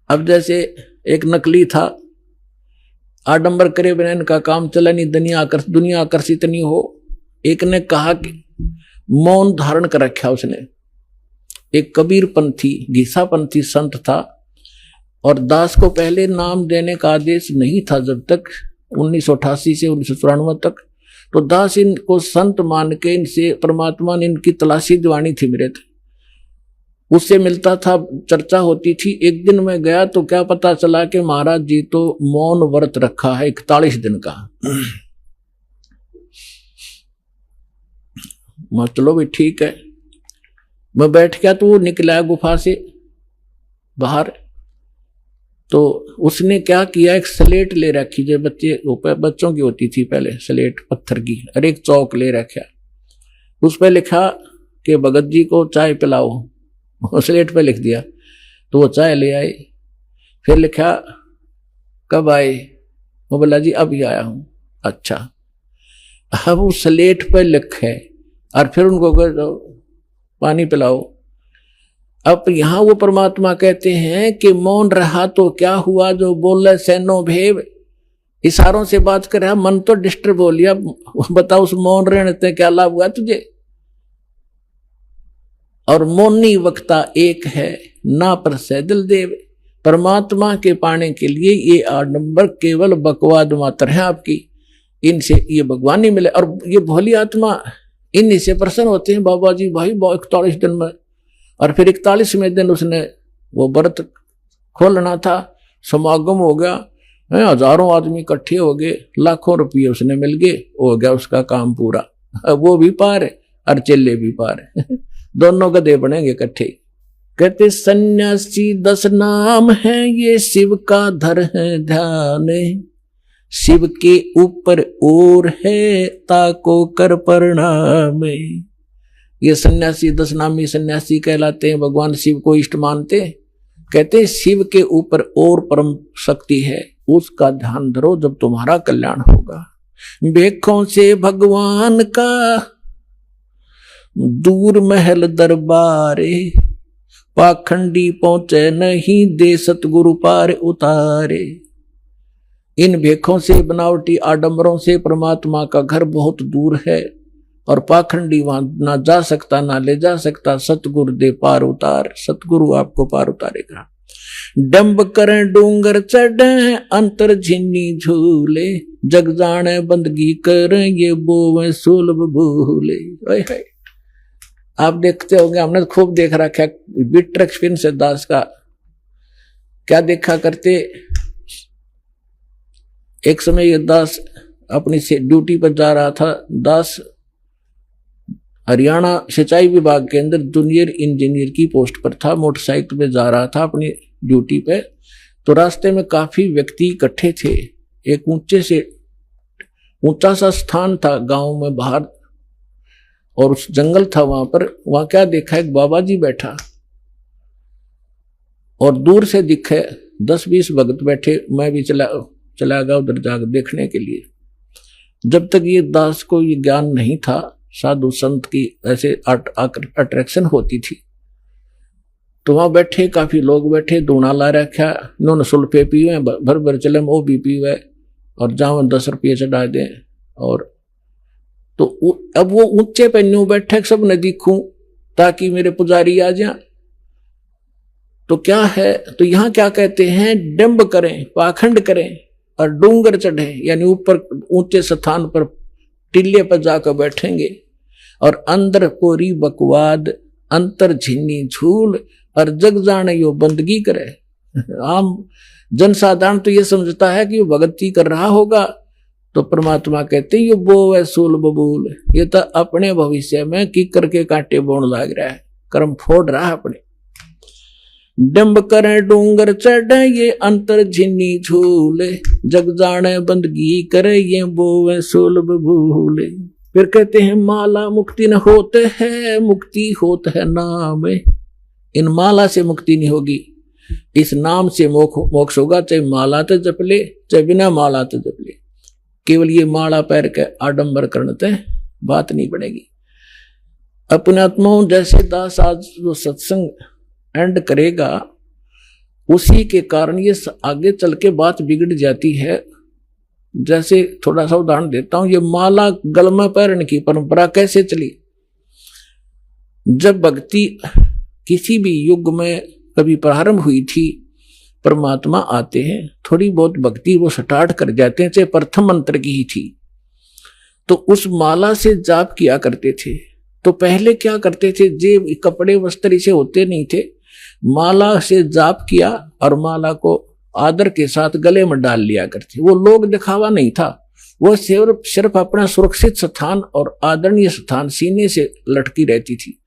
अब जैसे एक नकली था, आडंबर करे बिना इनका काम चला नहीं, दुनिया आकर्षित नहीं हो। एक ने कहा कि मौन धारण कर रखा उसने। एक कबीर पंथी घीसा पंथी संत था, और दास को पहले नाम देने का आदेश नहीं था जब तक 1988 से 1994 तक। तो दास इनको संत मान के इनसे परमात्मा ने इनकी तलाशी दिवानी थी मेरे थे, उससे मिलता था, चर्चा होती थी। एक दिन मैं गया तो क्या पता चला कि महाराज जी तो मौन व्रत रखा है 41 दिन का। मैं चलो भाई ठीक है, मैं बैठ गया। तो वो निकला गुफा से बाहर, तो उसने क्या किया, एक स्लेट ले रखी जो बच्चों की होती थी पहले, स्लेट पत्थर की, और एक चौक ले रखा, उस पर लिखा कि भगत जी को चाय पिलाओ। स्लेट पे लिख दिया, तो वो चाय ले आए। फिर लिखा कब आए, वो बोला जी अभी आया हूं। अच्छा, अब उस स्लेट पे लिखे और फिर उनको पानी पिलाओ। अब यहाँ वो परमात्मा कहते हैं कि मौन रहा तो क्या हुआ, जो बोले सैनो भेव, इशारों से बात कर रहा, मन तो डिस्टर्ब हो लिया। बताओ उस मौन रहने से क्या लाभ हुआ तुझे। और मौनी वक्ता एक है ना पर सैदल देव। परमात्मा के पाने के लिए ये आडंबर केवल बकवाद मात्र है आपकी, इनसे ये भगवान नहीं मिले। और ये भोली आत्मा इन्हीं से प्रसन्न होते हैं। बाबा जी भाई 41 दिन में, और फिर 41वें दिन उसने वो व्रत खोलना था, समागम हो गया, हजारों आदमी इकट्ठे हो गए, लाखों रुपये उसने मिल गए, हो गया उसका काम पूरा। अब वो भी पार है और चेले भी पार है। दोनों गधे बनेंगे इकट्ठे। कहते सन्यासी 10 नाम है, ये शिव का धर है ध्यान, शिव के ऊपर और है ताको कर प्रणाम। ये सन्यासी 10 नामी सन्यासी कहलाते हैं, भगवान शिव को इष्ट मानते। कहते शिव के ऊपर और परम शक्ति है, उसका ध्यान धरो जब तुम्हारा कल्याण होगा। भेखों से भगवान का दूर महल दरबारे, पाखंडी पहुंचे नहीं दे सतगुरु पार उतारे। इन भेखों से बनावटी आडंबरों से परमात्मा का घर बहुत दूर है, और पाखंडी वहां ना जा सकता ना ले जा सकता। सतगुरु दे पार उतार, सतगुरु आपको पार उतारेगा। डंब करें डूंगर चढ़े अंतर झिन्नी झूले, जग जाने बंदगी करें ये बोवे सुलभ भूले। आप देखते होंगे, हमने खूब देख रखा है बिटर एक्सपीरियंस है दास का। क्या देखा करते, एक समय ये दास अपनी ड्यूटी पर जा रहा था। दास हरियाणा सिंचाई विभाग के अंदर जूनियर इंजीनियर की पोस्ट पर था, मोटरसाइकिल पे जा रहा था अपनी ड्यूटी पे। तो रास्ते में काफी व्यक्ति इकट्ठे थे। एक ऊंचा सा स्थान था गांव में बाहर, और उस जंगल था वहां पर। वहां क्या देखा, एक बाबा जी बैठा, और दूर से दिखे 10-20 भगत बैठे। मैं भी चला गया उधर जाकर देखने के लिए। जब तक ये दास को ये ज्ञान नहीं था, साधु संत की ऐसे अट्रैक्शन होती थी, तो वहां बैठे काफी लोग बैठे, दूना ला रखा, इन्होंने सुल्फे पीवे, भर भर चले वो भी पीवे, और जाओ 10 रुपये चढ़ा दें। और तो अब वो ऊंचे पे न्यू बैठे, सब न दिखूं ताकि मेरे पुजारी आ जाए। तो क्या है, तो यहां क्या कहते हैं, डंब करें, पाखंड करें और डूंगर चढ़े, यानी ऊपर ऊंचे स्थान पर टिल्ले पर जाकर बैठेंगे, और अंदर कोरी बकवाद अंतर झिन्नी झूल, और जग जाने यो बंदगी करे। आम जनसाधारण तो ये समझता है कि वो भगती कर रहा होगा, तो परमात्मा कहते ये बो है सूल बबूल, ये तो अपने भविष्य में की करके कांटे बोन लाग रहा है, कर्म फोड़ रहा है अपने। डंब करे डूंगर चढ़े ये अंतर झिन्नी झूले, जग जाने बंदगी करे ये बोवे सुलभ भूले। फिर कहते हैं माला मुक्ति न होते है, मुक्ति होता है नाम। इन माला से मुक्ति नहीं होगी, इस नाम से मोक्ष होगा। चाहे माला तो जप ले, चाहे बिना माला तो जप ले, केवल ये माला पैर के आडंबर करने से बात नहीं बनेगी। अपने आत्माओं जैसे दास आज जो सत्संग एंड करेगा, उसी के कारण ये आगे चल के बात बिगड़ जाती है। जैसे थोड़ा सा उदाहरण देता हूं, ये माला गल में पहनने की परंपरा कैसे चली। जब भक्ति किसी भी युग में कभी प्रारंभ हुई थी, परमात्मा आते हैं, थोड़ी बहुत भक्ति वो स्टार्ट कर जाते हैं, चाहे प्रथम मंत्र की ही थी, तो उस माला से जाप किया करते थे। तो पहले क्या करते थे, जे कपड़े वस्त्र इसे होते नहीं थे, माला से जाप किया और माला को आदर के साथ गले में डाल लिया करते। वो लोग दिखावा नहीं था, वो सिर्फ अपना सुरक्षित स्थान और आदरणीय स्थान सीने से लटकी रहती थी,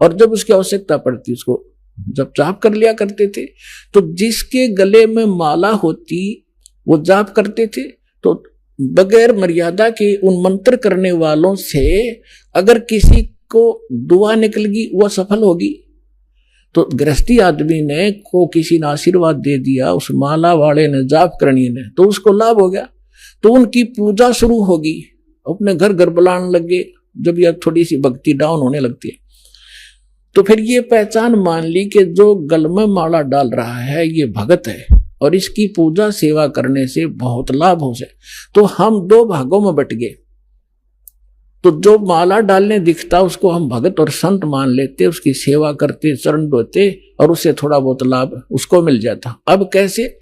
और जब उसकी आवश्यकता पड़ती उसको जब जाप कर लिया करते थे। तो जिसके गले में माला होती वो जाप करते थे, तो बगैर मर्यादा के उन मंत्र करने वालों से अगर किसी को दुआ निकल गई वो सफल होगी। तो गृहस्थी आदमी ने को किसी ने आशीर्वाद दे दिया, उस माला वाले ने, जाप करनी ने, तो उसको लाभ हो गया, तो उनकी पूजा शुरू होगी, अपने घर घर बुलाने लगे। जब यह थोड़ी सी भक्ति डाउन होने लगती है तो फिर ये पहचान मान ली कि जो गल में माला डाल रहा है ये भगत है और इसकी पूजा सेवा करने से बहुत लाभ हो जाए। तो हम दो भागों में बट गए। तो जो माला डालने दिखता उसको हम भगत और संत मान लेते, उसकी सेवा करते, चरण धोते और उससे थोड़ा बहुत लाभ उसको मिल जाता। अब कैसे?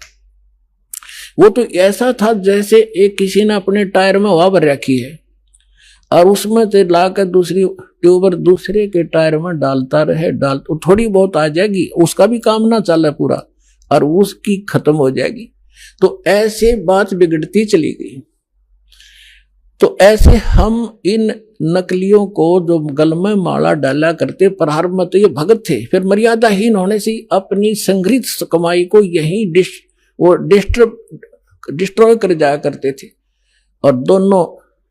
वो तो ऐसा था जैसे एक किसी ने अपने टायर में हवा भर रखी है और उसमें से लाकर दूसरी ट्यूबर दूसरे के टायर में डालता रहे, तो थोड़ी बहुत आ जाएगी, उसका भी काम ना चले पूरा और उसकी खत्म हो जाएगी। तो ऐसे बात बिगड़ती चली गई। तो ऐसे हम इन नकलियों को जो गल में माला डाला करते, प्रारंभ में तो ये भगत थे, फिर मर्यादाहीन होने से अपनी संग्रहित कमाई को यही डिस्ट्रॉय कर जाया करते थे और दोनों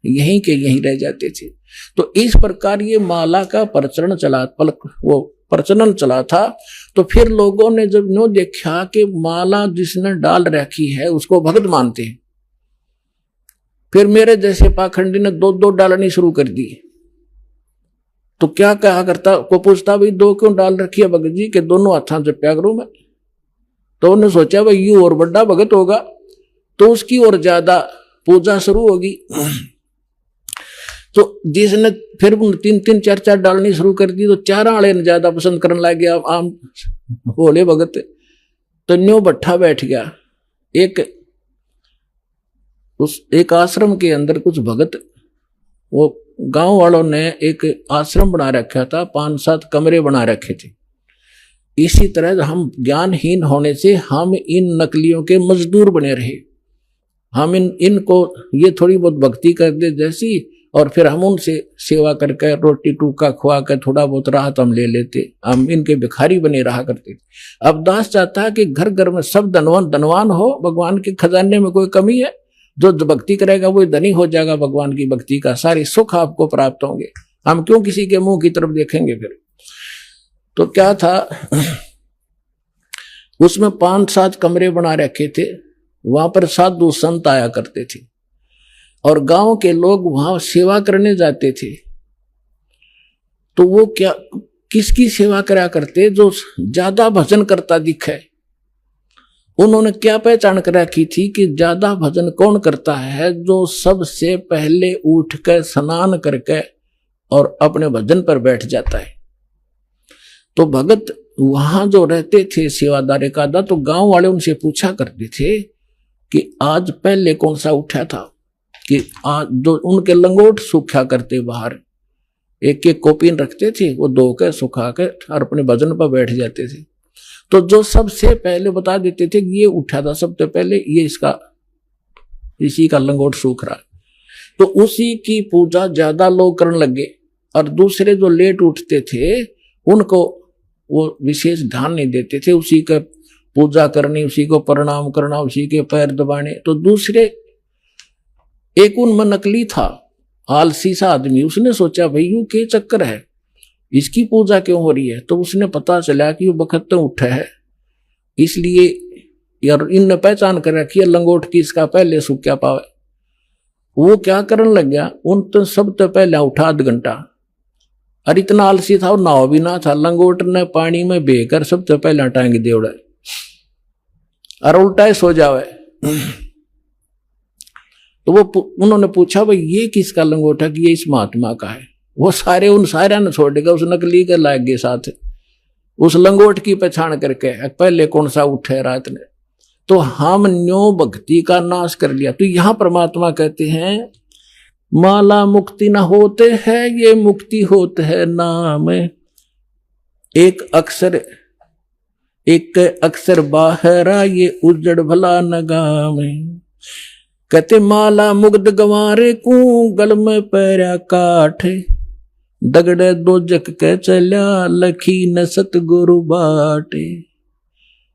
यहीं के यहीं रह जाते थे। तो इस प्रकार ये माला का प्रचलन चला था। तो फिर लोगों ने जब नो देखा कि माला जिसने डाल रखी है उसको भगत मानते हैं, फिर मेरे जैसे पाखंडी ने दो दो डालनी शुरू कर दी। तो क्या कहा करता, को पूछता भाई दो क्यों डाल रखी है भगत जी के, दोनों हाथों से प्याग रू में। तो उन्होंने सोचा भाई यू और बड़ा भगत होगा तो उसकी और ज्यादा पूजा शुरू होगी। तो जिसने फिर तीन तीन चार चार डालनी शुरू कर दी तो चार आले ने ज्यादा पसंद करने लग गया आम बोले भगत। तो न्यू भट्ठा बैठ गया। एक आश्रम के अंदर कुछ भगत, वो गांव वालों ने एक आश्रम बना रखा था, 5-7 कमरे बना रखे थे। इसी तरह हम ज्ञानहीन होने से हम इन नकलियों के मजदूर बने रहे। हम इनको ये थोड़ी बहुत भक्ति कर दे जैसी, और फिर हम उनसे सेवा करके रोटी टूका खुआ कर थोड़ा बहुत राहत हम ले लेते, हम इनके भिखारी बने रहा करते थे। अब दास चाहता है कि घर घर में सब धनवान हो, भगवान के खजाने में कोई कमी है? जो भक्ति करेगा वो धनी हो जाएगा, भगवान की भक्ति का सारे सुख आपको प्राप्त होंगे। हम क्यों किसी के मुंह की तरफ देखेंगे फिर? तो क्या था, उसमें 5-7 कमरे बना रखे थे। वहां पर साधु संत आया करते थे और गांव के लोग वहां सेवा करने जाते थे। तो वो क्या किसकी सेवा करा करते? जो ज्यादा भजन करता दिखे। उन्होंने क्या पहचान कर रखी थी कि ज्यादा भजन कौन करता है? जो सबसे पहले उठ कर स्नान करके और अपने भजन पर बैठ जाता है। तो भगत वहां जो रहते थे सेवादार का, तो गांव वाले उनसे पूछा करते थे कि आज पहले कौन सा उठा था, कि आज जो उनके लंगोट सूखा करते बाहर, एक एक कोपिन रखते थे, वो धो के सुखा के और अपने भजन पर बैठ जाते थे। तो जो सबसे पहले बता देते थे कि ये उठा था सबसे पहले, ये इसी का लंगोट सूख रहा है, तो उसी की पूजा ज्यादा लोग करने लगे। और दूसरे जो लेट उठते थे उनको वो विशेष ध्यान नहीं देते थे, उसी का पूजा करनी, उसी को प्रणाम करना, उसी के पैर दबाने। तो दूसरे एक उनमें नकली था, आलसी सा आदमी, उसने सोचा भाई यू क्या चक्कर है, इसकी पूजा क्यों हो रही है? तो उसने पता चला कि वो बखत तो उठा है, इसलिए यार इनने पहचान कर रखी है लंगोट की, इसका पहले सूख्या पावे। वो क्या करने लग गया, उन तो सब तो पहले उठा 2 घंटा, और इतना आलसी था और नाव भी ना था, लंगोट ने पानी में बेकर सबसे पहले टांग दे उड़ा। और उल्टा ही सो जावे। तो वो उन्होंने पूछा भाई ये किसका लंगोटा कि ये इस महात्मा का है। वो सारे उन सारे ने छोड़ देगा, उस नकली के लाग गए साथ उस लंगोट की पहचान करके पहले कौन सा उठे रात ने। तो हम न्यो भक्ति का नाश कर लिया। तो यहां परमात्मा कहते हैं माला मुक्ति न होते है ये मुक्ति होते है नाम। एक अक्षर बाहरा ये उजड़ भला नगाम। कहते माला मुग्ध गंवारे कू गल में पैरा काठ। दगड़े दो जग के चल्या लखी न सतगुरु बाटे।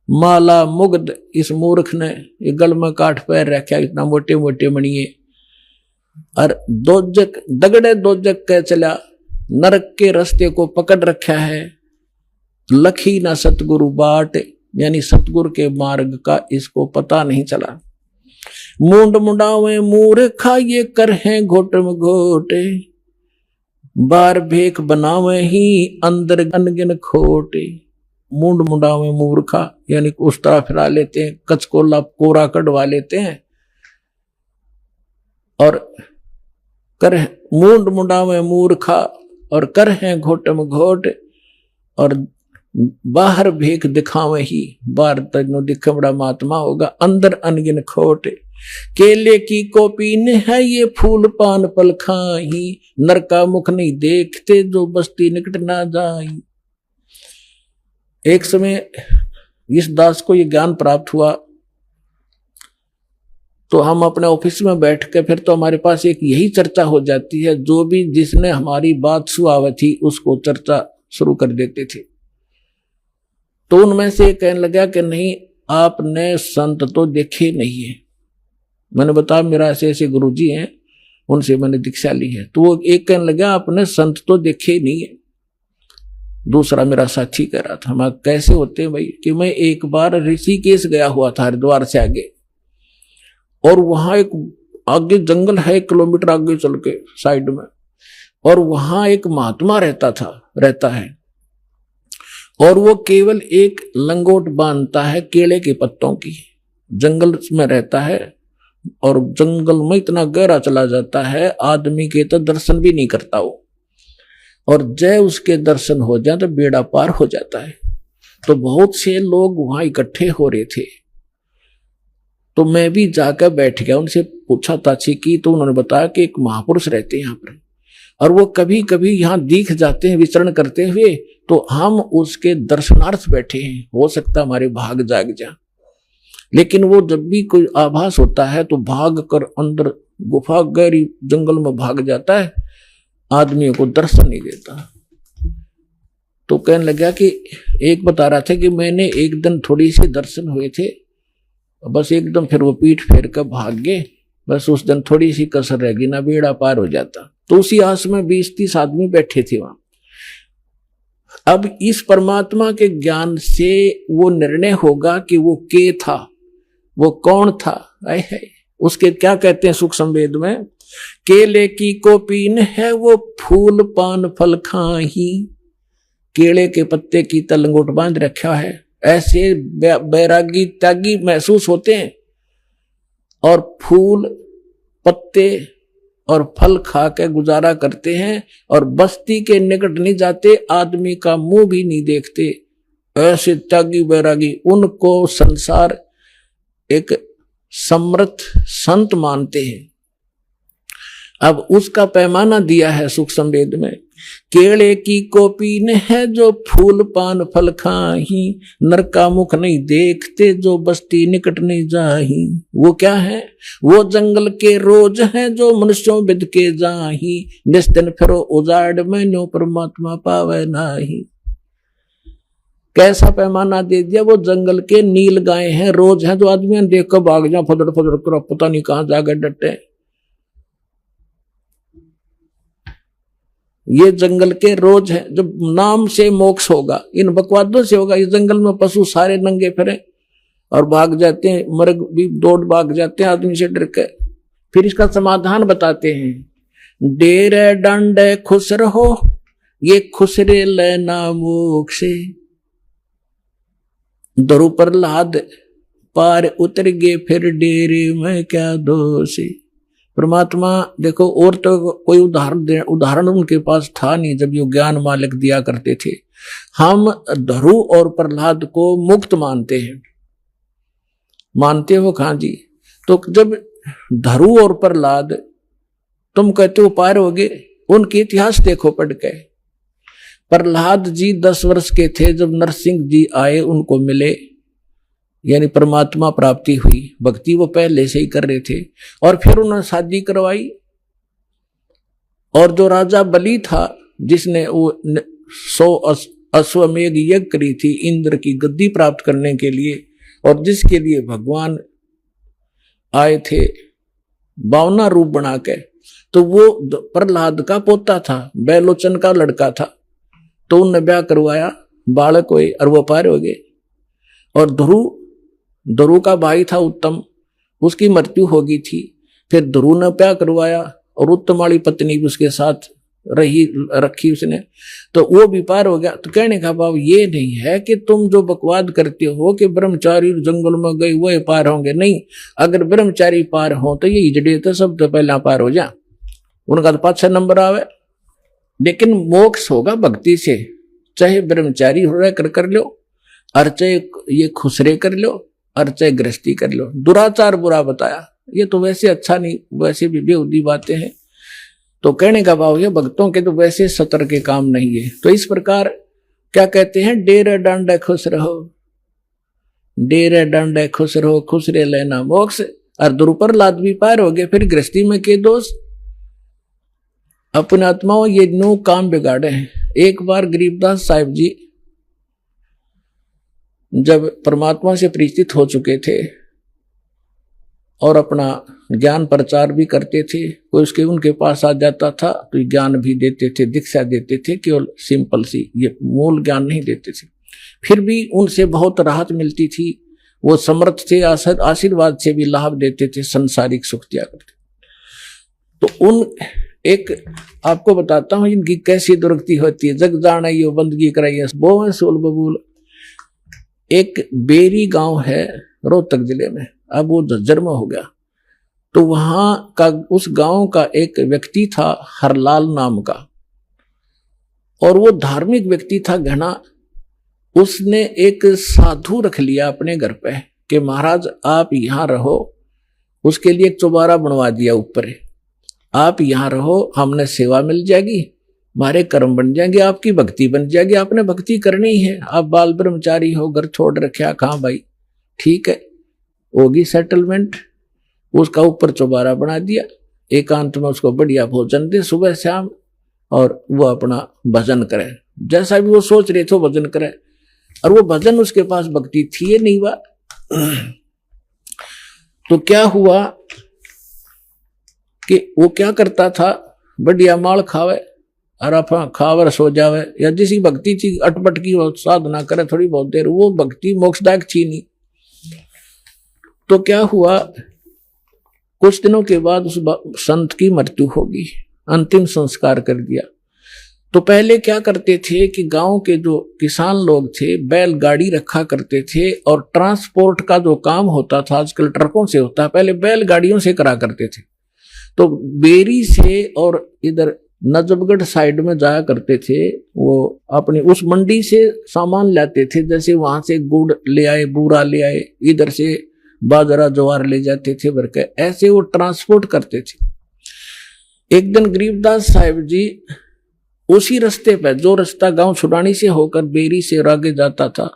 माला मुग्ध इस मूर्ख ने ये गल में काठ पैर रखा, इतना मोटे मोटे मणिये। और दोजक दगड़े दोजक के चला नरक के रास्ते को पकड़ रखा है। लखी ना सतगुरु बाट यानी सतगुरु के मार्ग का इसको पता नहीं चला। मूंड मुंडावे मूर्खा ये कर है घोटम घोटे। बार भेख बनावे ही अंदर अनगिन खोटे। मूंड मुंडावे मूर्खा यानी उस तरह फिरा लेते हैं, कचकोला कोरा कटवा लेते हैं। और कर मूंड मुंडावे मूर्खा और कर है घोटम घोट। और बाहर भेख दिखावे ही बाहर तजनो दिखे बड़ा महात्मा होगा, अंदर अनगिन खोट। केले की कोपीन है ये फूल पान पल खाही। नर का मुख नहीं देखते जो बस्ती निकट ना जाई। एक समय इस दास को ये ज्ञान प्राप्त हुआ तो हम अपने ऑफिस में बैठ के फिर तो हमारे पास एक यही चर्चा हो जाती है, जो भी जिसने हमारी बात सुनाई थी उसको चर्चा शुरू कर देते थे। तो उनमें से कहने लगा कि नहीं आपने संत तो देखे नहीं है। मैंने बताया मेरा ऐसे ऐसे गुरुजी हैं उनसे मैंने दीक्षा ली है। तो वो एक कहने लगा आपने संत तो देखे नहीं है। दूसरा मेरा साथी कह रहा था हम कैसे होते हैं भाई कि मैं एक बार ऋषिकेश गया हुआ था हरिद्वार से आगे, और वहां एक आगे जंगल है 1 किलोमीटर आगे चल के साइड में, और वहां एक महात्मा रहता है और वो केवल एक लंगोट बांधता है केले के पत्तों की। जंगल में रहता है और जंगल में इतना गहरा चला जाता है आदमी के तो दर्शन भी नहीं करता वो, और जय उसके दर्शन हो जाए तो बेड़ा पार हो जाता है। तो बहुत से लोग वहां इकट्ठे हो रहे थे, तो मैं भी जाकर बैठ गया, उनसे पूछा ताछी की तो उन्होंने बताया कि एक महापुरुष रहते हैं यहाँ पर और वो कभी कभी यहाँ दिख जाते हैं विचरण करते हुए, तो हम उसके दर्शनार्थ बैठे हैं, हो सकता हमारे भाग जाग जा। लेकिन वो जब भी कोई आभास होता है तो भाग कर अंदर गुफा गहरी जंगल में भाग जाता है, आदमियों को दर्शन नहीं देता। तो कहने लगा कि एक बता रहा था कि मैंने एक दिन थोड़ी सी दर्शन हुए थे, बस एकदम फिर वो पीठ फेर कर भाग गए, बस उस दिन थोड़ी सी कसर रह गई ना बेड़ा पार हो जाता। तो उसी आस में 20-30 आदमी बैठे थे वहां। अब इस परमात्मा के ज्ञान से वो निर्णय होगा कि वो के था, वो कौन था। है उसके क्या कहते हैं सुख संवेद में, केले की कोपीन है वो फूल पान फल खाही। केले के पत्ते की तलंगोट बांध रखा है, ऐसे बैरागी त्यागी महसूस होते हैं और फूल पत्ते और फल खा के गुजारा करते हैं और बस्ती के निकट नहीं जाते, आदमी का मुंह भी नहीं देखते। ऐसे त्यागी बैरागी उनको संसार एक समर्थ संत मानते हैं। अब उसका पैमाना दिया है सुख संवेद में, केले की कोपीन है जो फूल पान फल खाही। नर का मुख नहीं देखते जो बस्ती निकट नहीं जाही। वो क्या है, वो जंगल के रोज है जो मनुष्यों बिद के जाही। निस्दिन फिरो उजाड़ में न्यो परमात्मा पावे नाही। कैसा पैमाना दे दिया, वो जंगल के नील गाय हैं, रोज हैं जो आदमी देख कर भाग जा फदड़ फदड़ कर पता नहीं कहां जाकर डटे। ये जंगल के रोज है, जब नाम से मोक्ष होगा इन बकवादों से होगा। इस जंगल में पशु सारे नंगे फिरे और भाग जाते हैं, मर्ग भी दौड़ भाग जाते हैं आदमी से डर के। फिर इसका समाधान बताते हैं, डेरे डंडे खुश रहो ये खुसरे लेना मोक्ष। दरु प्रहलाद पार उतर गए फिर डेरे में क्या दोष। परमात्मा देखो, और तो कोई उदाहरण उनके पास था नहीं जब ये ज्ञान मालिक दिया करते थे। हम ध्रुव और प्रहलाद को मुक्त मानते हैं, मानते हो खां जी? तो जब ध्रुव और प्रहलाद तुम कहते हो पार हो गए, उनके इतिहास देखो पढ़ के। प्रहलाद जी 10 वर्ष के थे जब नरसिंह जी आए, उनको मिले, यानी परमात्मा प्राप्ति हुई। भक्ति वो पहले से ही कर रहे थे, और फिर उन्होंने शादी करवाई। और जो राजा बलि था, जिसने वो 100 अश्वमेघ यज्ञ करी थी इंद्र की गद्दी प्राप्त करने के लिए, और जिसके लिए भगवान आए थे 52 रूप बना के, तो वो प्रहलाद का पोता था, बैलोचन का लड़का था। तो उनने ब्याह करवाया, बालक हुए और वो पार हो गए। और ध्रुव का भाई था उत्तम, उसकी मृत्यु हो गई थी। फिर ध्रुव ने ब्याह करवाया और उत्तम वाली पत्नी भी उसके साथ रखी उसने, तो वो भी पार हो गया। तो कहने का भाव ये नहीं है कि तुम जो बकवाद करते हो कि ब्रह्मचारी जंगल में गए वो पार होंगे, नहीं। अगर ब्रह्मचारी पार हो तो ये हिजड़े तो सब तो पहला पार हो जा, उनका तो 5-6 नंबर आवे। लेकिन मोक्ष होगा भक्ति से, चाहे ब्रह्मचारी हो कर लो, और चाहे ये खुसरे कर लो, और चाहे गृहस्थी कर लो। दुराचार बुरा बताया, ये तो वैसे अच्छा नहीं, वैसे भी बेहुदी बातें हैं। तो कहने का भाव ये, भक्तों के तो वैसे सतर के काम नहीं है। तो इस प्रकार क्या कहते हैं, डेरे डांडे खुश रहो, डेरे डांडे खुश रहो, खुसरे लेना मोक्ष। और दुरुपर लाद भी पार हो गए, फिर गृहस्थी में के दोष। अपने आत्माओं ये नो काम बिगाड़े हैं। एक बार गरीबदास साहिब जी जब परमात्मा से परिचित हो चुके थे और अपना ज्ञान प्रचार भी करते थे, कोई उनके पास आ जाता था तो ज्ञान भी देते थे, दीक्षा देते थे, केवल सिंपल सी, ये मूल ज्ञान नहीं देते थे। फिर भी उनसे बहुत राहत मिलती थी, वो समर्थ थे, आशीर्वाद से भी लाभ देते थे, संसारिक सुख दिया करते। तो उन एक आपको बताता हूं इनकी कैसी दुर्गति होती है। जग जाना यो बंदगी कराइए बोवन सोल बबूल। एक बेरी गांव है रोहतक जिले में, अब वो जन्म हो गया। तो वहां का उस गांव का एक व्यक्ति था हरलाल नाम का, और वो धार्मिक व्यक्ति था घना। उसने एक साधु रख लिया अपने घर पे कि महाराज आप यहां रहो। उसके लिए एक चौबारा बनवा दिया ऊपर, आप यहां रहो, हमने सेवा मिल जाएगी, हमारे कर्म बन जाएंगे, आपकी भक्ति बन जाएगी। आपने भक्ति करनी ही है, आप बाल ब्रह्मचारी हो, घर छोड़ रखा, कहां भाई, ठीक है, होगी सेटलमेंट। उसका ऊपर चौबारा बना दिया, एकांत में उसको बढ़िया भोजन दे सुबह शाम, और वो अपना भजन करे, जैसा भी वो सोच रहे थे भजन करे। और वो भजन उसके पास भक्ति थी ये नहीं हुआ। तो क्या हुआ कि वो क्या करता था, बढ़िया माल खावे और अपना खावर सो जावे, या जिसी भक्ति थी अटपट की वो साधना करे थोड़ी बहुत देर, वो भक्ति मोक्षदायक थी नहीं। तो क्या हुआ, कुछ दिनों के बाद उस संत की मृत्यु होगी, अंतिम संस्कार कर दिया। तो पहले क्या करते थे कि गांव के जो किसान लोग थे बैलगाड़ी रखा करते थे, और ट्रांसपोर्ट का जो काम होता था आजकल ट्रकों से होता है, पहले बैलगाड़ियों से करा करते थे। तो बेरी से और इधर नजफगढ़ साइड में जाया करते थे, वो अपनी उस मंडी से सामान लाते थे, जैसे वहां से गुड़ ले आए, बूरा ले आए, इधर से बाजरा ज्वार ले जाते थे भर के, ऐसे वो ट्रांसपोर्ट करते थे। एक दिन गरीबदास साहिब जी उसी रास्ते पे, जो रास्ता गांव छुड़ानी से होकर बेरी से और आगे जाता था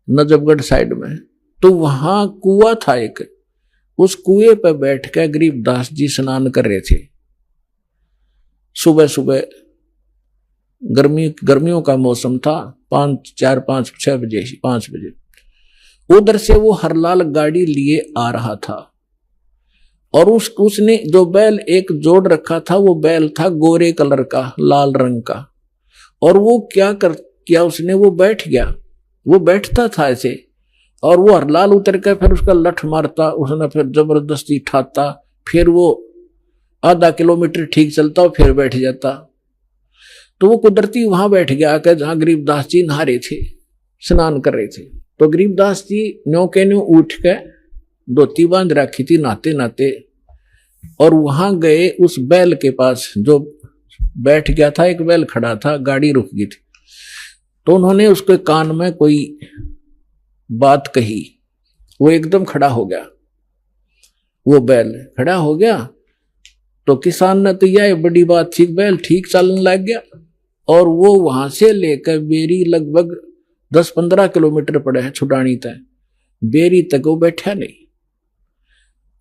नजफगढ़ साइड में, तो वहां कुआं था एक, उस कुएं पे बैठ कर गरीबदास जी स्नान कर रहे थे। सुबह सुबह गर्मियों का मौसम था, 5 बजे उधर से वो हरलाल गाड़ी लिए आ रहा था, और उसने जो बैल एक जोड़ रखा था, वो बैल था गोरे कलर का, लाल रंग का। और वो क्या उसने, वो बैठ गया, वो बैठता था ऐसे, और वो हरलाल उतर के फिर उसका लठ मारता, उसने फिर जबरदस्ती ठाता, फिर वो आधा किलोमीटर ठीक चलता और फिर बैठ जाता। तो वो कुदरती वहां बैठ गया आकर जहां गरीबदास जी नहा रहे थे, स्नान कर रहे थे। तो गरीबदास जी न्यो के न्यो उठ के धोती बांध रखी थी नहाते नहाते, और वहां गए उस बैल के पास जो बैठ गया था। एक बैल खड़ा था, गाड़ी रुक गई थी, तो उन्होंने उसके कान में कोई बात कही। वो एकदम खड़ा हो गया, वो बैल खड़ा हो गया। तो किसान ने तो यह बड़ी बात थी, बैल ठीक चलने लग गया। और वो वहां से लेकर बेरी लगभग 10-15 किलोमीटर पड़े हैं छुटानी तक, बेरी तक वो बैठा नहीं।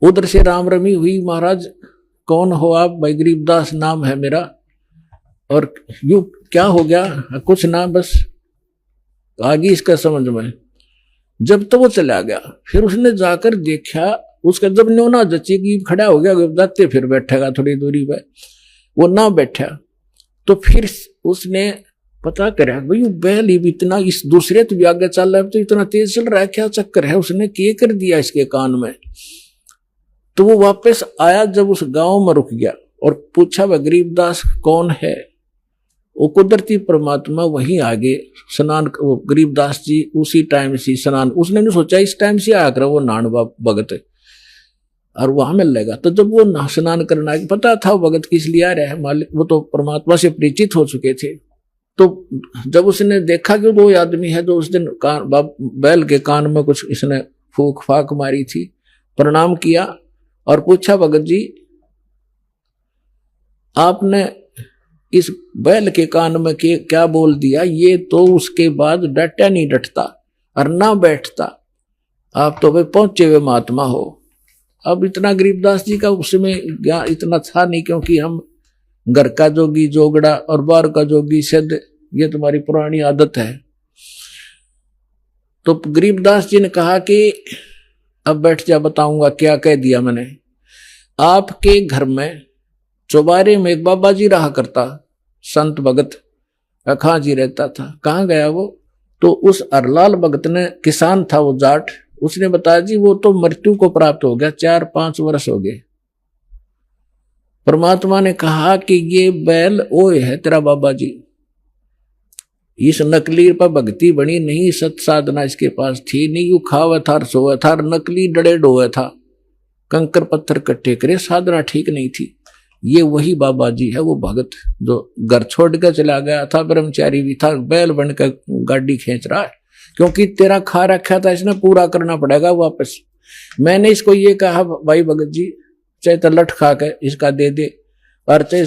उधर से राम रमी हुई, महाराज कौन हो आप? भाई गरीबदास नाम है मेरा। और यू क्या हो गया? कुछ ना, बस आगे इसका समझ में। जब तो वो चला गया, फिर उसने जाकर देखा, उसका जब न्योना जचेगी खड़ा हो गया, जाते फिर बैठेगा थोड़ी दूरी पे, वो ना बैठा। तो फिर उसने पता करा भाई बैल ही इतना, इस दूसरे तो भी आगे चल रहा है, तो इतना तेज चल रहा है, क्या चक्कर है? उसने क्या कर दिया इसके कान में? तो वो वापस आया, जब उस गांव में रुक गया और पूछा वह गरीबदास कौन है? वो कुदरती परमात्मा वहीं आगे स्नान, वो गरीबदास जी उसी टाइम से स्नान, उसने नहीं सोचा इस टाइम से आया कर वो नान भगत और वहां मिल लेगा। तो जब वो स्नान करना, पता था भगत किस लिए आ रहा है, मालिक वो तो परमात्मा से परिचित हो चुके थे। तो जब उसने देखा कि वो आदमी है जो उस दिन बैल के कान में कुछ इसने फूक फाक मारी थी, प्रणाम किया और पूछा भगत जी आपने इस बैल के कान में क्या बोल दिया? ये तो उसके बाद डटा नहीं डटता और ना बैठता, आप तो भाई पहुंचे हुए महात्मा हो। अब इतना गरीबदास जी का उसमें इतना था नहीं, क्योंकि हम घर का जोगी जोगड़ा और बाहर का जोगी सिद्ध, ये तुम्हारी पुरानी आदत है। तो गरीबदास जी ने कहा कि अब बैठ जा, बताऊंगा क्या कह दिया मैंने। आपके घर में चौबारे में एक बाबा जी रहा करता, संत भगत अखा जी रहता था। कहाँ गया वो? तो उस अरलाल भगत ने, किसान था वो जाट, उसने बताया जी वो तो मृत्यु को प्राप्त हो गया, 4-5 वर्ष हो गए। परमात्मा ने कहा कि ये बैल ओए है तेरा बाबा जी, इस नकली पर भक्ति बनी नहीं, सत साधना इसके पास थी नहीं, यू खावा था सोया था, नकली डड़े डोया था, कंकर पत्थर कट्टे करे, साधना ठीक नहीं थी। ये वही बाबा जी है, वो भगत जो घर छोड़ कर चला गया था, ब्रह्मचारी भी था, बैल बनकर गाड़ी खींच रहा है, क्योंकि तेरा खा रखा था इसने, पूरा करना पड़ेगा वापस। मैंने इसको ये कहा भाई भगत जी चाहे तो लठ खा के इसका दे दे और चाहे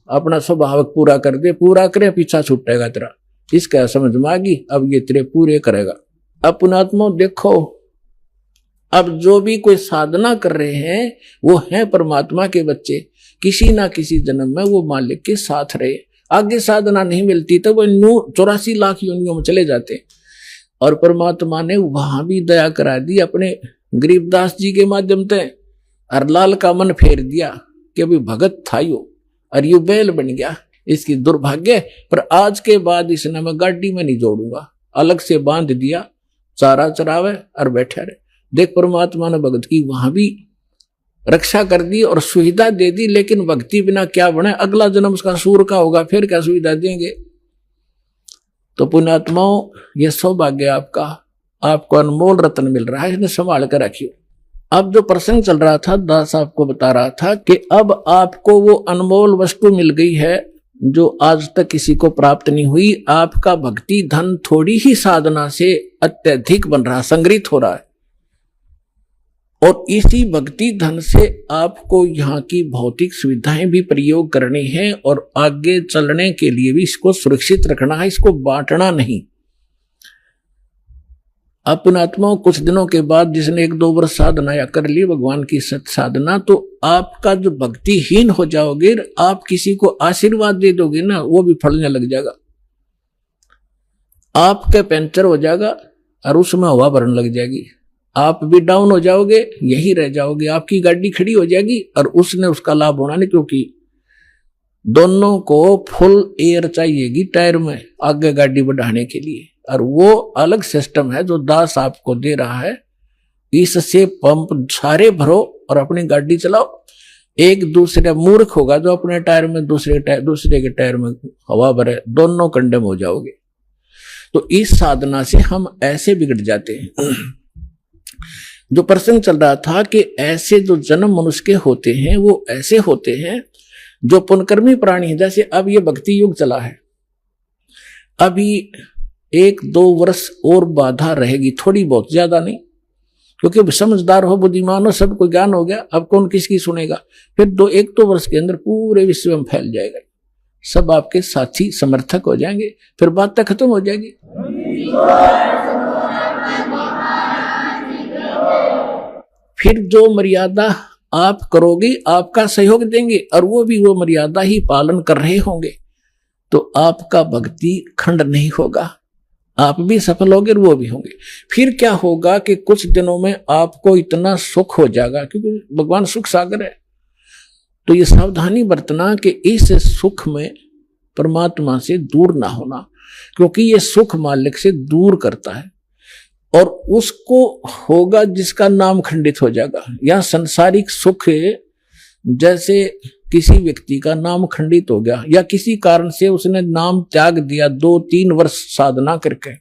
अपना स्वभाव पूरा कर दे, पूरा करे पीछा छूटेगा तेरा। इसका समझ में आ गई, अब ये तेरे पूरे करेगा। अब पुणात्मा देखो, अब जो भी कोई साधना कर रहे हैं वो है परमात्मा के बच्चे, किसी ना किसी जन्म में वो मालिक के साथ रहे। आगे साधना नहीं मिलती तो वो 84 लाख योनियों में चले जाते। और परमात्मा ने वहां भी दया करा दी अपने गरीबदास जी के माध्यम से, अरलाल का मन फेर दिया कि अभी भगत था यो और यू बैल बन गया, इसकी दुर्भाग्य। पर आज के बाद इसने मैं गाड़ी में नहीं जोड़ूंगा, अलग से बांध दिया, चारा चरावे और बैठा रहे। देख परमात्मा ने भगत की वहां भी रक्षा कर दी और सुविधा दे दी, लेकिन भक्ति बिना क्या बने? अगला जन्म उसका सूर का होगा, फिर क्या सुविधा देंगे? तो पुण्यात्माओं ये सौभाग्य आपका, आपको अनमोल रत्न मिल रहा है, इसने संभाल कर रखियो। अब जो प्रसंग चल रहा था, दास आपको बता रहा था कि अब आपको वो अनमोल वस्तु मिल गई है जो आज तक किसी को प्राप्त नहीं हुई। आपका भक्ति धन थोड़ी ही साधना से अत्यधिक बन रहा, संग्रहित हो रहा है, और इसी भक्ति धन से आपको यहाँ की भौतिक सुविधाएं भी प्रयोग करनी है और आगे चलने के लिए भी इसको सुरक्षित रखना है, इसको बांटना नहीं। अपनात्माओं कुछ दिनों के बाद जिसने 1-2 वर्ष साधना या कर ली भगवान की सत साधना, तो आपका जो भक्तिहीन हो जाओगे, आप किसी को आशीर्वाद दे दोगे ना, वो भी फलने लग जाएगा। आपका पंचर हो जाएगा और उसमें हवा भरने लग जाएगी, आप भी डाउन हो जाओगे, यही रह जाओगे, आपकी गाड़ी खड़ी हो जाएगी और उसने उसका लाभ होना नहीं, क्योंकि दोनों को फुल एयर चाहिएगी टायर में आगे गाड़ी बढ़ाने के लिए, और वो अलग सिस्टम है जो दास आपको दे रहा है। इससे पंप सारे भरो और अपनी गाड़ी चलाओ। एक दूसरे मूर्ख होगा जो अपने टायर में दूसरे के टायर में हवा भरे, दोनों कंडम हो जाओगे। तो इस साधना से हम ऐसे बिगड़ जाते हैं। जो प्रसंग चल रहा था कि ऐसे जो जन्म मनुष्य के होते हैं वो ऐसे होते हैं जो पुनकर्मी प्राणी है। जैसे अब ये भक्ति युग चला है, अभी 1-2 वर्ष और बाधा रहेगी, थोड़ी बहुत, ज्यादा नहीं, क्योंकि समझदार हो, बुद्धिमान हो, सबको ज्ञान हो गया, अब कौन किसकी सुनेगा। फिर 1-2 वर्ष के अंदर पूरे विश्व में फैल जाएगा, सब आपके साथी समर्थक हो जाएंगे, फिर बात तक खत्म हो जाएगी। फिर जो मर्यादा आप करोगे आपका सहयोग देंगे और वो भी वो मर्यादा ही पालन कर रहे होंगे, तो आपका भक्ति खंड नहीं होगा, आप भी सफल होंगे और वो भी होंगे। फिर क्या होगा कि कुछ दिनों में आपको इतना सुख हो जाएगा, क्योंकि भगवान सुख सागर है। तो ये सावधानी बरतना कि इस सुख में परमात्मा से दूर ना होना, क्योंकि ये सुख मालिक से दूर करता है और उसको होगा जिसका नाम खंडित हो जाएगा। या सांसारिक सुख, जैसे किसी व्यक्ति का नाम खंडित हो गया या किसी कारण से उसने नाम त्याग दिया, 2-3 वर्ष साधना करके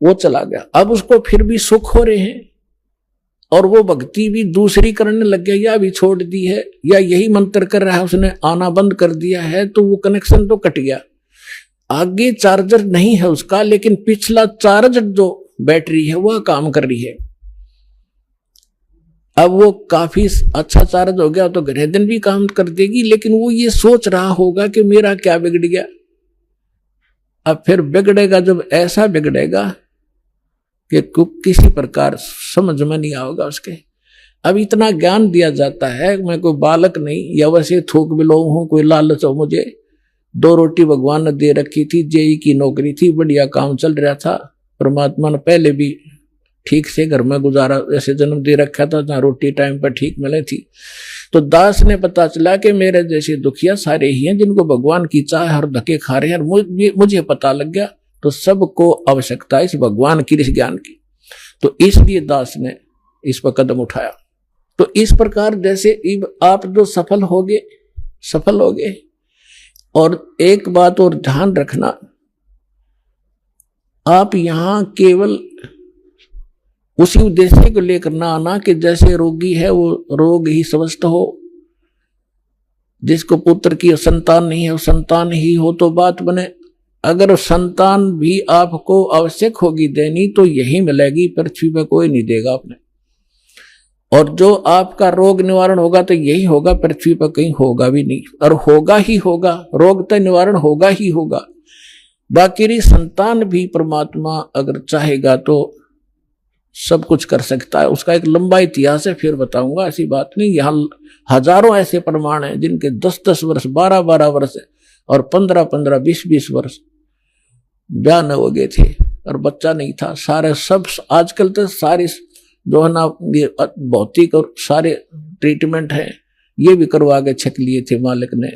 वो चला गया, अब उसको फिर भी सुख हो रहे हैं और वो भक्ति भी दूसरी करने लग गया, या भी छोड़ दी है या यही मंत्र कर रहा है, उसने आना बंद कर दिया है, तो वो कनेक्शन तो कट गया। आगे चार्जर नहीं है उसका, लेकिन पिछला चार्ज जो बैटरी है वह काम कर रही है। अब वो काफी अच्छा चार्ज हो गया तो घरे दिन भी काम कर देगी, लेकिन वो ये सोच रहा होगा कि मेरा क्या बिगड़ गया। अब फिर बिगड़ेगा, जब ऐसा बिगड़ेगा कि किसी प्रकार समझ में नहीं आएगा उसके। अब इतना ज्ञान दिया जाता है, मैं कोई बालक नहीं या वैसे थोक बिलो हूं, कोई लालच हो मुझे। 2 रोटी भगवान ने दे रखी थी, जेई की नौकरी थी, बढ़िया काम चल रहा था, परमात्मा ने पहले भी ठीक से घर में गुजारा ऐसे जन्म दे रखा था जहाँ रोटी टाइम पर ठीक मिले थी। तो दास ने पता चला कि मेरे जैसे दुखिया सारे ही हैं जिनको भगवान की चाह हर धक्के खा रहे हैं। मुझे पता लग गया, तो सबको आवश्यकता इस भगवान की, इस ज्ञान की। तो इसलिए दास ने इस पर कदम उठाया। तो इस प्रकार जैसे आप जो सफल होगे। और एक बात और ध्यान रखना, आप यहां केवल उसी उद्देश्य को लेकर ना आना कि जैसे रोगी है वो रोग ही स्वस्थ हो, जिसको पुत्र की संतान नहीं है वो संतान ही हो तो बात बने। अगर संतान भी आपको आवश्यक होगी देनी तो यही मिलेगी, पृथ्वी पर कोई नहीं देगा आपने। और जो आपका रोग निवारण होगा तो यही होगा, पृथ्वी पर कहीं होगा भी नहीं, और होगा ही होगा, रोग तो निवारण होगा ही होगा। बाकी संतान भी परमात्मा अगर चाहेगा तो सब कुछ कर सकता है। उसका एक लंबा इतिहास है, फिर बताऊंगा, ऐसी बात नहीं। यहाँ हजारों ऐसे प्रमाण हैं जिनके 10-10 वर्ष, 12-12 वर्ष और 15-15, 20-20 वर्ष ब्याह न हो गए थे और बच्चा नहीं था। सारे सब आजकल तो सारे जो है ना भौतिक और सारे ट्रीटमेंट हैं, ये भी करवा के छक लिए थे मालिक ने,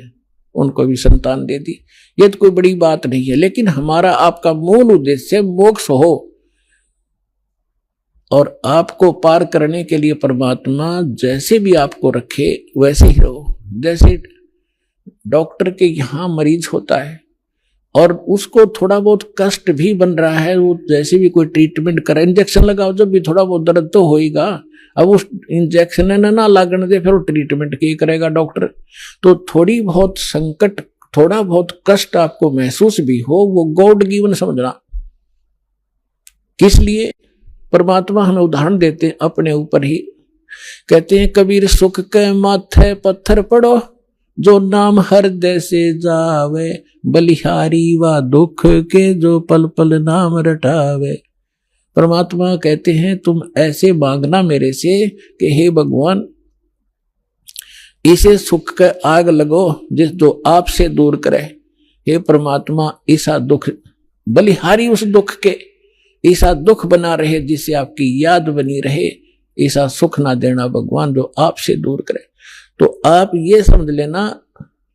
उनको भी संतान दे दी। ये तो कोई बड़ी बात नहीं है, लेकिन हमारा आपका मूल उद्देश्य मोक्ष हो और आपको पार करने के लिए परमात्मा जैसे भी आपको रखे वैसे ही रहो। जैसे डॉक्टर के यहाँ मरीज होता है और उसको थोड़ा बहुत कष्ट भी बन रहा है, वो जैसे भी कोई ट्रीटमेंट करे, इंजेक्शन लगाओ, जब भी थोड़ा बहुत दर्द तो होएगा। अब उस इंजेक्शन ना लागने दे, फिर वो ट्रीटमेंट क्या करेगा डॉक्टर। तो थोड़ी बहुत संकट, थोड़ा बहुत कष्ट आपको महसूस भी हो, वो गॉड गिवन समझना। किस लिए परमात्मा हमें उदाहरण देते हैं अपने ऊपर ही, कहते हैं कबीर सुख के माथे पत्थर पड़ो, जो नाम हृदय से जावे, बलिहारी व दुख के जो पल पल नाम रटावे। परमात्मा कहते हैं तुम ऐसे मांगना मेरे से कि हे भगवान, इसे सुख के आग लगो जिस जो आपसे दूर करे। हे परमात्मा, ऐसा दुख बलिहारी, उस दुख के ऐसा दुख बना रहे जिससे आपकी याद बनी रहे, ऐसा सुख ना देना भगवान जो आपसे दूर करे। तो आप ये समझ लेना,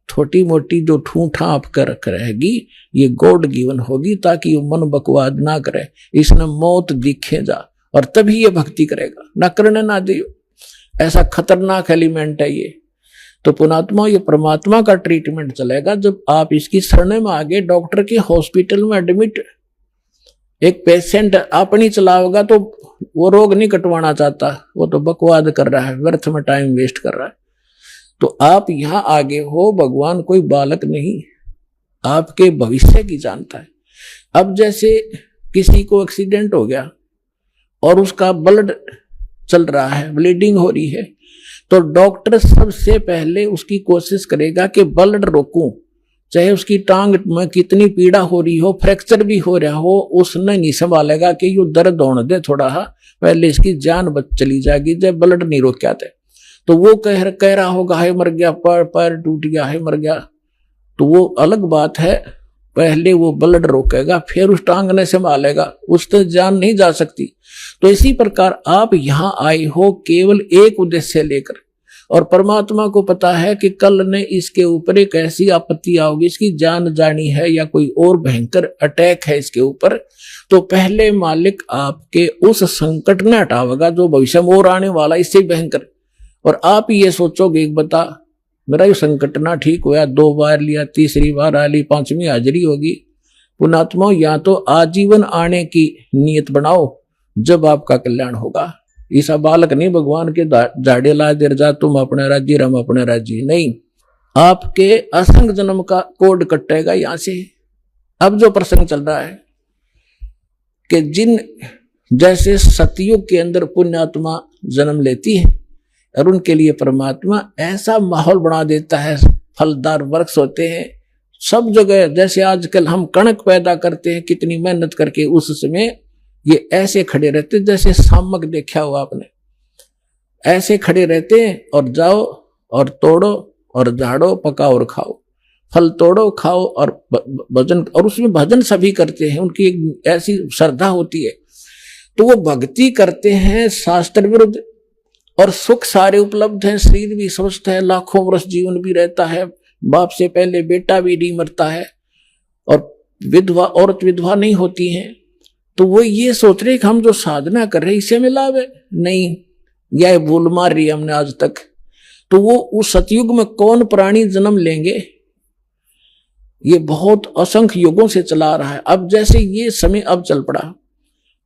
छोटी मोटी जो ठूठा आप कर रहेगी ये गॉड गिवन होगी, ताकि वो मन बकवाद ना करे, इसने मौत दिखे जा, और तभी ये भक्ति करेगा, ना करने ना दियो। ऐसा खतरनाक एलिमेंट है ये। तो पुणात्मा, ये परमात्मा का ट्रीटमेंट चलेगा जब आप इसकी शरण में आगे डॉक्टर के हॉस्पिटल में एडमिट एक पेशेंट अपनी चलाओगा तो वो रोग नहीं कटवाना चाहता, वो तो बकवाद कर रहा है, व्यर्थ में टाइम वेस्ट कर रहा है। तो आप यहां आगे हो, भगवान कोई बालक नहीं, आपके भविष्य की जानता है। अब जैसे किसी को एक्सीडेंट हो गया और उसका ब्लड चल रहा है, ब्लीडिंग हो रही है, तो डॉक्टर सबसे पहले उसकी कोशिश करेगा कि ब्लड रोकूं, चाहे उसकी टांग में कितनी पीड़ा हो रही हो, फ्रैक्चर भी हो रहा हो, उसने नहीं संभालेगा कि यू दर्द होने दे थोड़ा, पहले इसकी जान बच चली जाएगी जब ब्लड नहीं रोक आते। तो वो कह रहा होगा है मर गया, पैर टूट गया है मर गया, तो वो अलग बात है, पहले वो ब्लड रोकेगा फिर उस टांग ने संभालेगा, उससे जान नहीं जा सकती। तो इसी प्रकार आप यहां आए हो केवल एक उद्देश्य लेकर, और परमात्मा को पता है कि कल ने इसके ऊपर एक ऐसी आपत्ति आओगी, इसकी जान जानी है या कोई और भयंकर अटैक है इसके ऊपर, तो पहले मालिक आपके उस संकट ने हटावेगा जो भविष्य में और आने वाला इससे भयंकर। और आप ये सोचोगे बता मेरा ये संकट ना ठीक हुआ, 2 बार लिया, तीसरी बार आ ली, 5वीं हाजिरी होगी। पुणात्मा या तो आजीवन आने की नीयत बनाओ, जब आपका कल्याण होगा। ईसा बालक नहीं भगवान के झाड़े ला देर जा, तुम अपने राज्य हम अपने राज्य नहीं, आपके असंग जन्म का कोड कटेगा यहां से। अब जो प्रसंग चल रहा है कि जिन जैसे सतयुग के अंदर पुण्यात्मा जन्म लेती है और उनके लिए परमात्मा ऐसा माहौल बना देता है, फलदार वृक्ष होते हैं सब जगह। जैसे आजकल हम कणक पैदा करते हैं कितनी मेहनत करके, उस समय ये ऐसे खड़े रहते जैसे सामक देखा हुआ आपने, ऐसे खड़े रहते हैं और जाओ और तोड़ो और झाड़ो, पकाओ और खाओ, फल तोड़ो खाओ और भजन, और उसमें भजन सभी करते हैं, उनकी एक ऐसी श्रद्धा होती है। तो वो भक्ति करते हैं शास्त्र विरुद्ध, और सुख सारे उपलब्ध हैं, शरीर भी स्वस्थ है, लाखों वर्ष जीवन भी रहता है, बाप से पहले बेटा भी नहीं मरता है, और विधवा औरत विधवा नहीं होती हैं। तो वो ये सोच रहे कि हम जो साधना कर रहे हैं इससे मिला है नहीं, यह भूल मार रही हमने आज तक। तो वो उस सतयुग में कौन प्राणी जन्म लेंगे, ये बहुत असंख्य युगों से चला रहा है। अब जैसे ये समय अब चल पड़ा,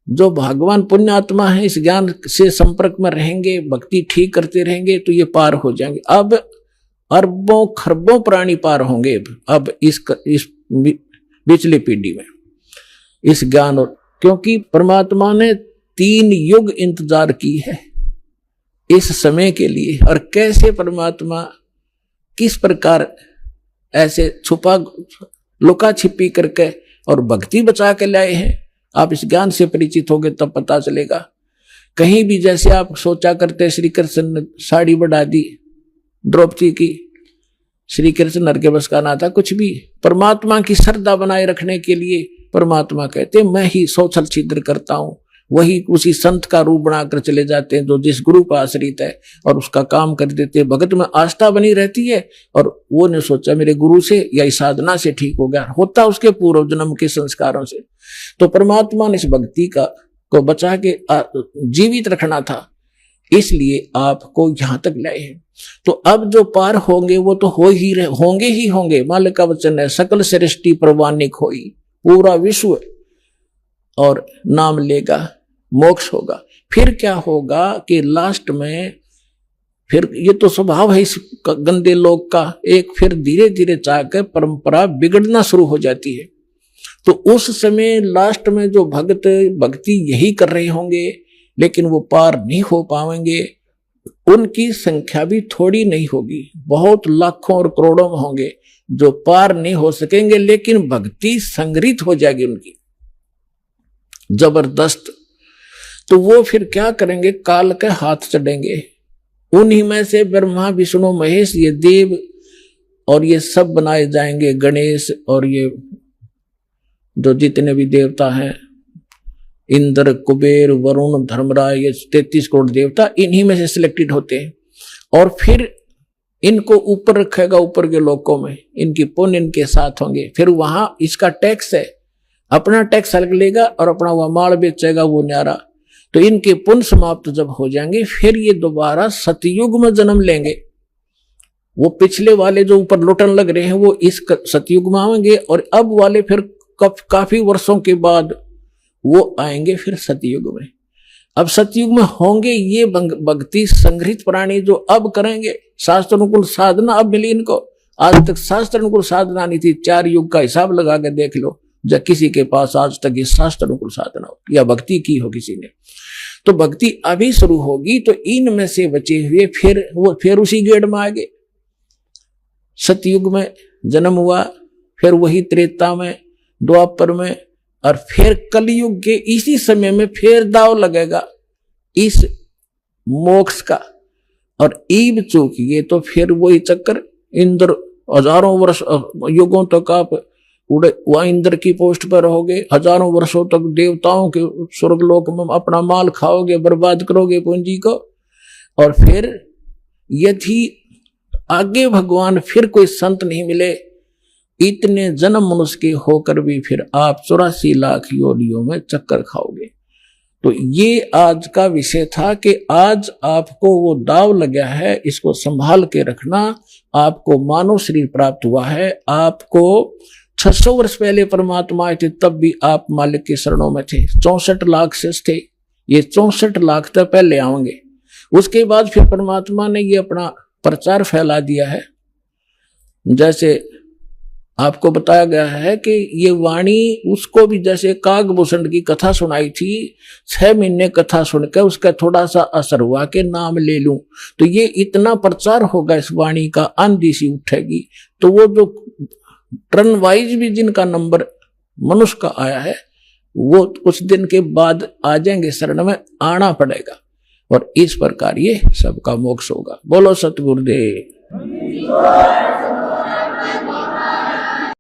जो भगवान पुण्यात्मा है इस ज्ञान से संपर्क में रहेंगे, भक्ति ठीक करते रहेंगे तो ये पार हो जाएंगे। अब अरबों खरबों प्राणी पार होंगे अब इस पिछली पीढ़ी में इस ज्ञान, और क्योंकि परमात्मा ने 3 युग इंतजार की है इस समय के लिए। और कैसे परमात्मा किस प्रकार ऐसे छुपा लुका छिपी करके और भक्ति बचा के लाए हैं, आप इस ज्ञान से परिचित होगे तब पता चलेगा। कहीं भी जैसे आप सोचा करते श्री कृष्ण ने साड़ी बढ़ा दी द्रौपदी की, श्री कृष्ण नर के बस का ना था कुछ भी। परमात्मा की श्रद्धा बनाए रखने के लिए परमात्मा कहते मैं ही सौछल छिद्र करता हूं, वही उसी संत का रूप बनाकर चले जाते हैं जो जिस गुरु पर आश्रित है, और उसका काम कर देते। भगत में आस्था बनी रहती है, और वो ने सोचा मेरे गुरु से या इस साधना से ठीक हो गया, होता उसके पूर्व जन्म के संस्कारों से। तो परमात्मा ने इस भक्ति को बचा के जीवित रखना था, इसलिए आपको यहां तक लाए हैं। तो अब जो पार होंगे वो तो होंगे ही होंगे। मालिक का वचन है सकल सृष्टि प्रवानिक होई, पूरा विश्व और नाम लेगा, मोक्ष होगा। फिर क्या होगा कि लास्ट में फिर ये तो स्वभाव है इस गंदे लोग का, एक फिर धीरे धीरे चाहकर परंपरा बिगड़ना शुरू हो जाती है। तो उस समय लास्ट में जो भक्त भक्ति यही कर रहे होंगे लेकिन वो पार नहीं हो पाएंगे, उनकी संख्या भी थोड़ी नहीं होगी, बहुत लाखों और करोड़ों में होंगे जो पार नहीं हो सकेंगे, लेकिन भक्ति संग्रहित हो जाएगी उनकी जबरदस्त। तो वो फिर क्या करेंगे, काल के हाथ चढ़ेंगे। उन्हीं में से ब्रह्मा विष्णु महेश ये देव और ये सब बनाए जाएंगे, गणेश और ये जो जितने भी देवता हैं, इंद्र कुबेर वरुण धर्मराज, ये 33 करोड़ देवता इन्हीं में से सिलेक्टेड होते हैं। और फिर इनको ऊपर रखेगा, ऊपर के लोकों में इनकी पुण्य इनके साथ होंगे। फिर वहां इसका टैक्स है, अपना टैक्स अलग लेगा और अपना वह माल बेचेगा वो न्यारा। तो इनके पुण्य समाप्त जब हो जाएंगे फिर ये दोबारा सतयुग में जन्म लेंगे। वो पिछले वाले जो ऊपर लुटन लग रहे हैं वो इस सतयुग में आएंगे, और अब वाले फिर काफी वर्षों के बाद वो आएंगे फिर सतयुग में। अब सतयुग में होंगे ये भक्ति संग्रहित प्राणी जो अब करेंगे। शास्त्र अनुकूल साधना अब मिली इनको। आज तक शास्त्र अनुकूल साधना नहीं थी। 4 युग का हिसाब लगा के देख लो, जब किसी के पास आज तक ये शास्त्र अनुकूल साधना हो या भक्ति की हो किसी ने, तो भक्ति अभी शुरू होगी। तो इनमें से बचे हुए फिर उसी गेड़ में आगे। सतयुग में जन्म हुआ, फिर वही त्रेता में, द्वापर में, और फिर कलयुग के इसी समय में फिर दाव लगेगा इस मोक्ष का। और ईब चूकिए तो फिर वही चक्कर। इंद्र हजारों वर्ष युगों तक आप उड़े वहां इंद्र की पोस्ट पर रहोगे, हजारों वर्षों तक देवताओं के स्वर्गलोक में अपना माल खाओगे, बर्बाद करोगे पूंजी को। और फिर यदि आगे भगवान फिर कोई संत नहीं मिले, इतने जन्म मनुष्य के होकर भी फिर आप 84 लाख योनियों में चक्कर खाओगे। तो ये आज का विषय था कि आज आपको वो दाव लगा है, इसको संभाल के रखना। आपको मानव शरीर प्राप्त हुआ है। आपको 600 वर्ष पहले परमात्मा आए थे, तब भी आप मालिक के शरणों में थे। 64 लाख शेष थे, ये 64 लाख तक पहले आएंगे। उसके बाद फिर परमात्मा ने ये अपना प्रचार फैला दिया है। जैसे आपको बताया गया है कि ये वाणी उसको भी, जैसे कागभूषण की कथा सुनाई थी, 6 महीने कथा सुनकर उसका थोड़ा सा असर हुआ कि नाम ले लूं, तो ये इतना प्रचार होगा इस वाणी का, आंधी सी उठेगी। तो वो जो टर्न वाइज भी जिनका नंबर मनुष्य का आया है, वो कुछ दिन के बाद आ जाएंगे, शरण में आना पड़ेगा। और इस प्रकार ये सबका मोक्ष होगा। बोलो सतगुरुदेव।